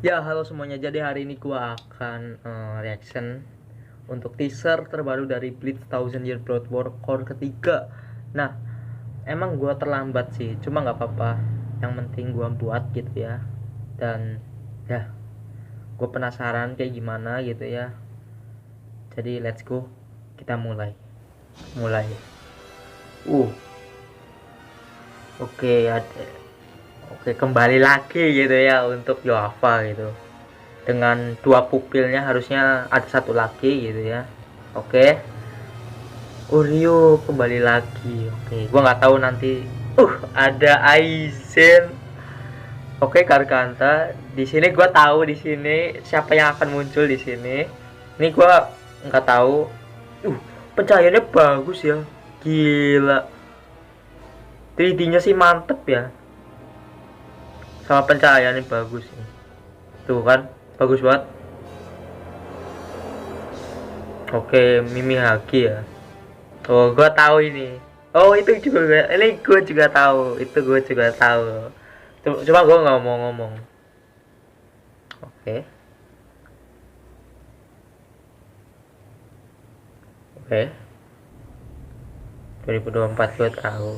Ya, halo semuanya. Jadi hari ini gua akan reaction untuk teaser terbaru dari Bleach Thousand Year Blood War Core ketiga. Nah, emang gua terlambat sih, cuma nggak apa-apa. Yang penting gua buat gitu ya. Dan ya, gua penasaran kayak gimana gitu ya. Jadi let's go, kita mulai. Mulai. Uh, oke ada. Oke, kembali lagi gitu ya untuk Yoafa gitu. Dengan dua pupilnya harusnya ada satu lagi gitu ya. Oke, Oreo kembali lagi. Oke, gua nggak tahu nanti ada Aizen. Oke, Garganta di sini gua tahu di sini siapa yang akan muncul di sini. Ini gua nggak tahu. Pencahayaannya bagus ya, gila. 3D-nya sih mantep ya, sama pencahayaannya bagus nih. Tuh kan, bagus banget. Oke, Mimi Haki ya. Oh, gua tahu ini. Oh, itu juga. Ini gua juga tahu. Itu gua juga tahu. Cuma gua nggak mau ngomong. Oke. Oke. 2024 gua tahu.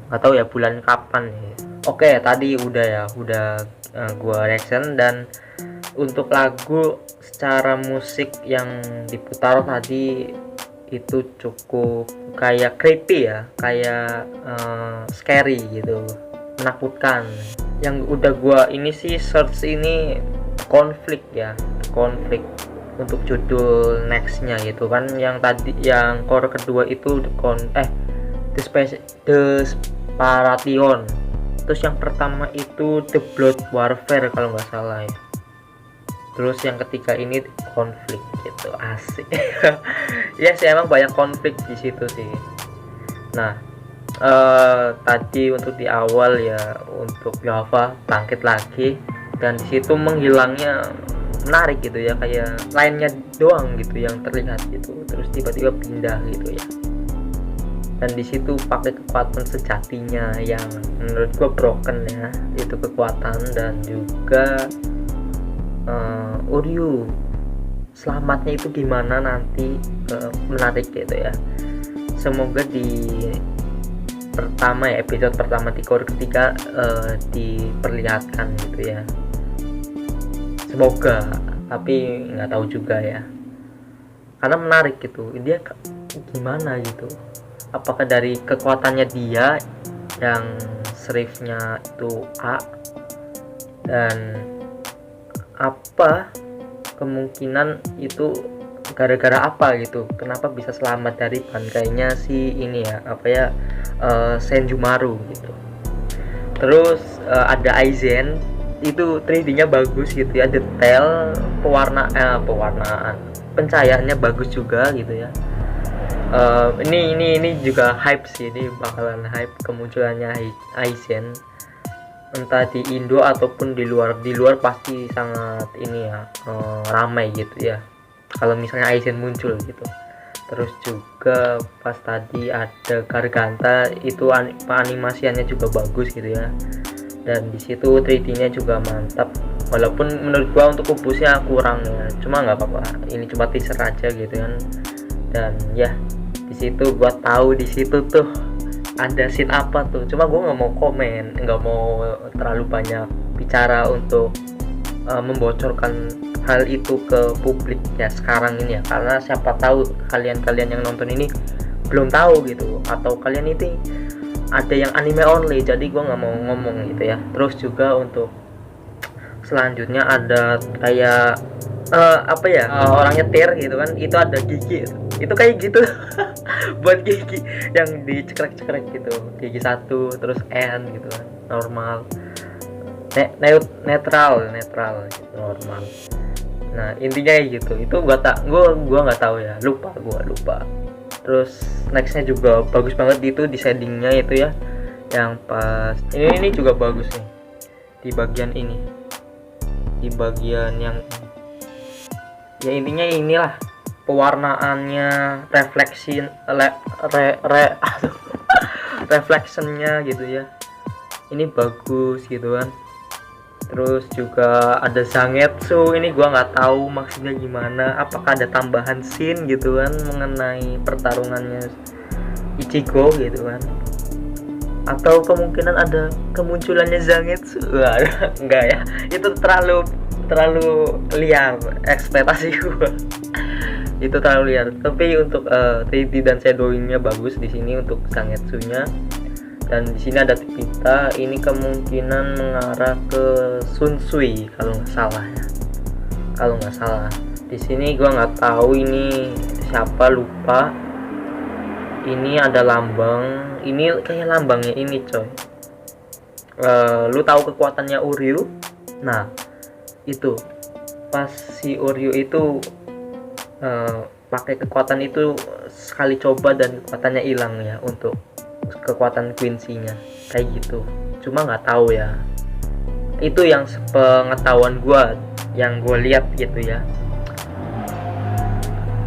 Nggak tahu ya bulan kapan ya. Oke, tadi udah ya, gua reaction. Dan untuk lagu secara musik yang diputar tadi itu cukup kayak creepy ya, kayak scary gitu, menakutkan. Yang udah gua ini sih search ini konflik ya, konflik untuk judul nextnya gitu kan. Yang tadi yang core kedua itu Desperation. Terus yang pertama itu The Blood Warfare kalau nggak salah ya. Terus yang ketiga ini konflik gitu, asik. Ya sih, emang banyak konflik di situ sih. Nah, tadi untuk di awal ya, untuk Java bangkit lagi, dan di situ menghilangnya menarik gitu ya, kayak lainnya doang gitu yang terlihat gitu, terus tiba-tiba pindah gitu ya. Dan di situ pakai kekuatan sejatinya yang menurut gue broken ya, itu kekuatan. Dan juga Oreo selamatnya itu gimana nanti, menarik gitu ya. Semoga di pertama ya, episode pertama di core ketiga diperlihatkan gitu ya, semoga. Tapi nggak tahu juga ya, karena menarik gitu dia gimana gitu. Apakah dari kekuatannya dia yang serifnya itu A, dan apa kemungkinan itu gara-gara apa gitu, kenapa bisa selamat dari bangkainya si ini ya, apa ya, Senjumaru gitu. Terus ada Aizen, itu 3D-nya bagus gitu ya, detail pewarnaan, pencahayaannya bagus juga gitu ya. Ini juga hype sih, ini bakalan hype kemunculannya Aizen, entah di Indo ataupun di luar pasti sangat ini ya, ramai gitu ya kalau misalnya Aizen muncul gitu. Terus juga pas tadi ada Garganta, itu animasiannya juga bagus gitu ya, dan di situ 3D-nya juga mantap, walaupun menurut gua untuk kubusnya kurang ya, cuma nggak apa-apa, ini cuma teaser aja gitu kan. Dan ya, di situ gua tahu di situ tuh ada scene apa tuh, cuma gua nggak mau komen, nggak mau terlalu banyak bicara untuk membocorkan hal itu ke publik ya sekarang ini ya, karena siapa tahu kalian yang nonton ini belum tahu gitu, atau kalian itu ada yang anime only, jadi gua nggak mau ngomong gitu ya. Terus juga untuk selanjutnya ada kayak apa ya, orang nyetir gitu kan, itu ada gigi itu kayak gitu. Buat gigi yang dicekrek-cekrek gitu, gigi satu terus N gitu kan, normal, netral gitu, normal. Nah intinya gitu, itu gua nggak tahu ya, lupa. Terus nextnya juga bagus banget itu, di shadingnya itu ya, yang pas ini juga bagus nih di bagian ini, di bagian yang ya intinya inilah, pewarnaannya, reflectionnya gitu ya, ini bagus gitu kan. Terus juga ada Zangetsu, ini gua nggak tahu maksudnya gimana, apakah ada tambahan scene gitu kan mengenai pertarungannya Ichigo gitu kan, atau kemungkinan ada kemunculannya Zangetsu. Wah, enggak ya, itu terlalu liar ekspektasi gua. Itu terlalu liar. Tapi untuk 3D dan shadowingnya bagus di sini untuk Zangetsunya. Dan di sini ada kita, ini kemungkinan mengarah ke Sunsui kalau nggak salah ya. Kalau nggak salah. Di sini gua nggak tahu ini siapa, lupa. Ini ada lambang, ini kayak lambangnya ini coy. Lu tahu kekuatannya Uryu? Nah, itu pas si Uryu itu pakai kekuatan itu sekali coba dan kekuatannya hilang ya, untuk kekuatan Quincy-nya kayak gitu. Cuma nggak tahu ya, itu yang sepengetahuan gua, yang gua lihat gitu ya.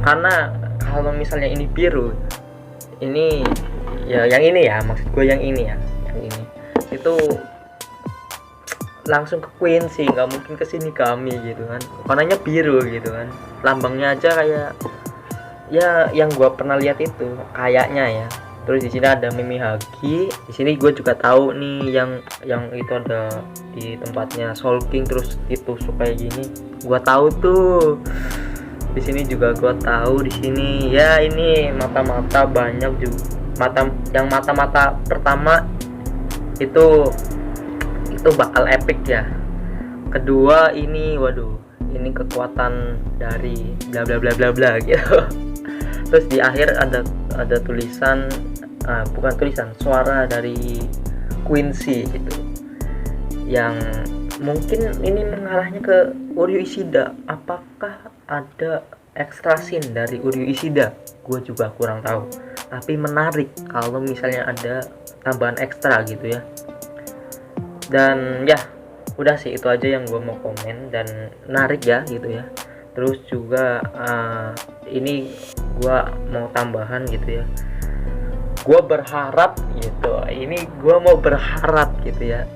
Karena kalau misalnya ini biru, ini ya yang ini ya, maksud gue yang ini ya, yang ini itu langsung ke Quincy, nggak mungkin kesini kami gitu kan, warnanya biru gitu kan, lambangnya aja kayak ya yang gue pernah lihat itu kayaknya ya. Terus di sini ada Mimihagi, di sini gue juga tahu nih yang itu ada di tempatnya Soul King, terus itu supaya gini gue tahu tuh. Di sini juga gue tahu, di sini ya ini mata-mata banyak juga, mata pertama itu bakal epic ya. Kedua ini waduh, ini kekuatan dari bla bla bla bla bla gitu. Terus di akhir ada tulisan, bukan tulisan, suara dari Quincy gitu, yang mungkin ini mengarahnya ke Uryu Ishida. Apakah ada extra scene dari Uryu Ishida? Gue juga kurang tahu, tapi menarik kalau misalnya ada tambahan ekstra gitu ya. Dan ya udah sih, itu aja yang gue mau komen, dan menarik ya gitu ya. Terus juga ini gue mau tambahan gitu ya, gue berharap gitu, ini gue mau berharap gitu ya,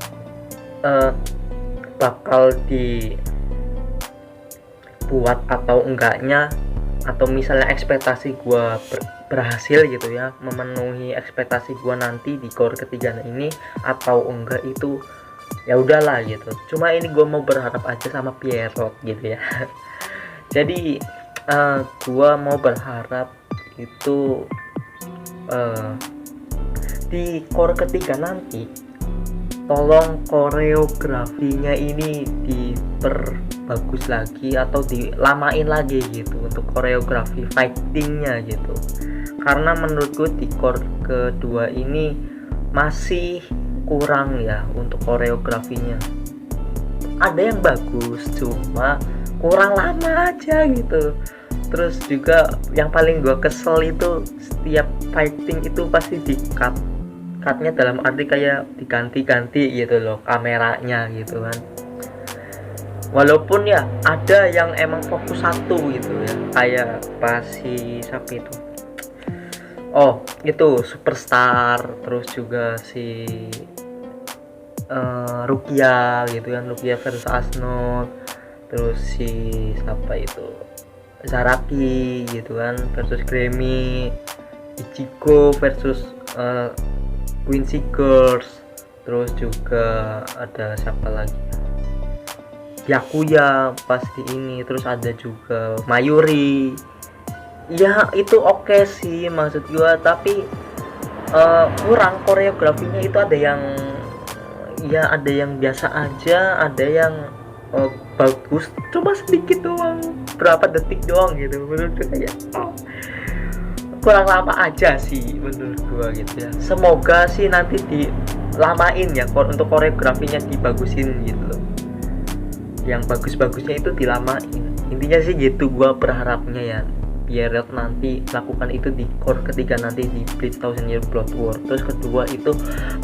bakal dibuat atau enggaknya, atau misalnya ekspektasi gue berhasil gitu ya, memenuhi ekspektasi gue nanti di core ketiga ini atau enggak, itu ya udahlah gitu. Cuma ini gue mau berharap aja sama Pierrot gitu ya. Jadi gue mau berharap itu di core ketiga nanti tolong koreografinya ini diperbagus lagi atau dilamain lagi gitu untuk koreografi fightingnya gitu. Karena menurutku di core kedua ini masih kurang ya untuk koreografinya. Ada yang bagus, cuma kurang lama aja gitu. Terus juga yang paling gue kesel itu setiap fighting itu pasti di cutnya dalam arti kayak diganti-ganti gitu loh kameranya gitu kan. Walaupun ya ada yang emang fokus satu gitu ya, kayak pas si siapa itu, oh itu Superstar, terus juga si Rukia gitu kan, Rukia versus Asno, terus si siapa itu Zaraki gitu kan versus Grammy, Ichigo versus Quincy Girls, terus juga ada siapa lagi, Byakuya pasti ini, terus ada juga Mayuri. Ya itu oke sih maksud gua, tapi kurang koreografinya itu. Ada yang biasa aja, ada yang bagus cuma sedikit doang, berapa detik doang gitu. Menurut gue kayak kurang lama aja sih menurut gua gitu ya. Semoga sih nanti dilamain ya untuk koreografinya, dibagusin gitu loh, yang bagus-bagusnya itu dilamain. Intinya sih gitu gua berharapnya ya, Pierrot nanti lakukan itu di core ketiga nanti di Bleach Thousand Year Blood War. Terus kedua itu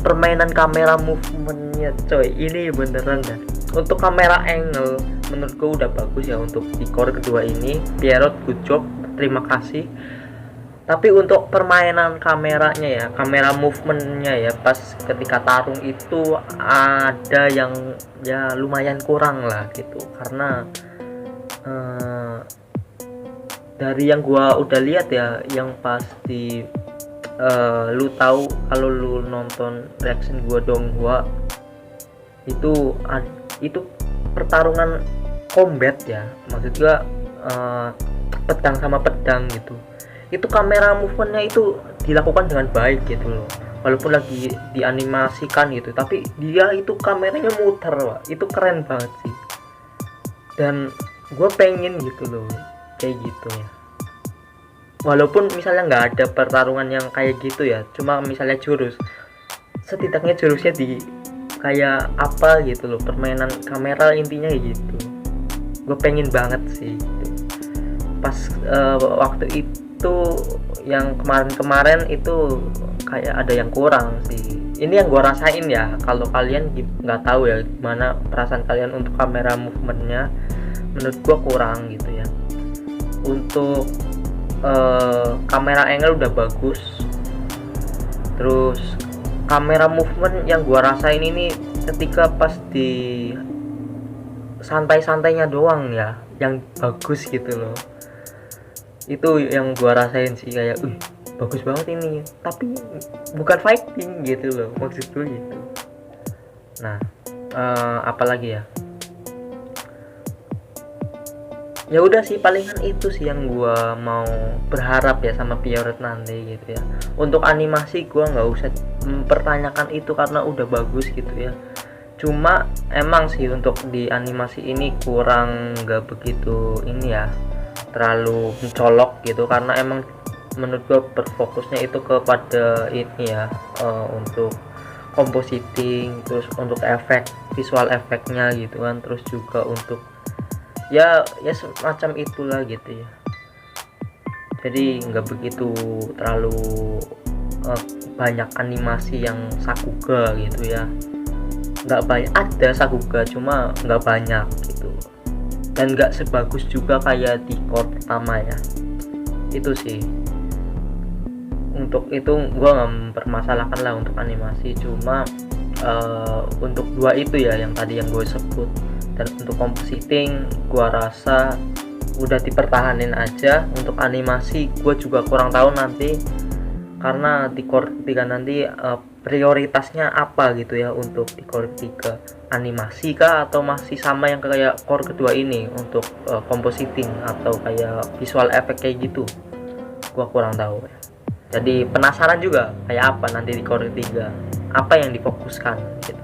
permainan kamera movementnya coy, ini beneran dah. Untuk kamera angle menurutku udah bagus ya untuk di core kedua ini. Pierrot good job, terima kasih. Tapi untuk permainan kameranya ya, kamera movementnya ya, pas ketika tarung itu ada yang ya lumayan kurang lah gitu, karena eh, dari yang gua udah lihat ya, yang pas di lu tahu kalau lu nonton reaction gua dong, gua itu itu pertarungan combat ya, maksud gua pedang sama pedang gitu, itu kamera movementnya itu dilakukan dengan baik gitu loh, walaupun lagi dianimasikan gitu, tapi dia itu kameranya muter, Pak. Itu keren banget sih, dan gue pengen gitu loh kayak gitu ya, walaupun misalnya nggak ada pertarungan yang kayak gitu ya, cuma misalnya jurus, setidaknya jurusnya di kayak apa gitu loh, permainan kamera intinya gitu, gue pengen banget sih gitu. Pas waktu itu yang kemarin-kemarin itu kayak ada yang kurang sih, ini yang gue rasain ya, kalau kalian nggak tahu ya gimana perasaan kalian untuk kamera movementnya, menurut gue kurang gitu ya. Untuk kamera angle udah bagus, terus kamera movement yang gue rasain ini ketika pas di santai-santainya doang ya yang bagus gitu loh, itu yang gua rasain sih, kayak bagus banget ini, tapi bukan fighting gitu loh, maksud gue gitu. Nah apalagi ya, ya udah sih, palingan itu sih yang gua mau berharap ya sama Pierrot nanti gitu ya. Untuk animasi gua nggak usah mempertanyakan itu karena udah bagus gitu ya, cuma emang sih untuk di animasi ini kurang, nggak begitu ini ya, terlalu mencolok gitu, karena emang menurut gue berfokusnya itu kepada ini ya, untuk compositing, terus untuk efek, visual efeknya gitu kan, terus juga untuk ya semacam itulah gitu ya, jadi nggak begitu terlalu banyak animasi yang Sakuga gitu ya, nggak banyak, ada Sakuga cuma nggak banyak gitu, dan nggak sebagus juga kayak di core pertama ya. Itu sih, untuk itu gue nggak mempermasalahkan lah untuk animasi, cuma untuk dua itu ya yang tadi yang gue sebut, dan untuk compositing gue rasa udah dipertahanin aja. Untuk animasi gue juga kurang tahu nanti, karena di core 3 nanti prioritasnya apa gitu ya, untuk di core 3 animasi kah atau masih sama yang kayak core kedua ini untuk compositing atau kayak visual effect kayak gitu, gua kurang tahu ya. Jadi penasaran juga kayak apa nanti di core 3, apa yang difokuskan gitu.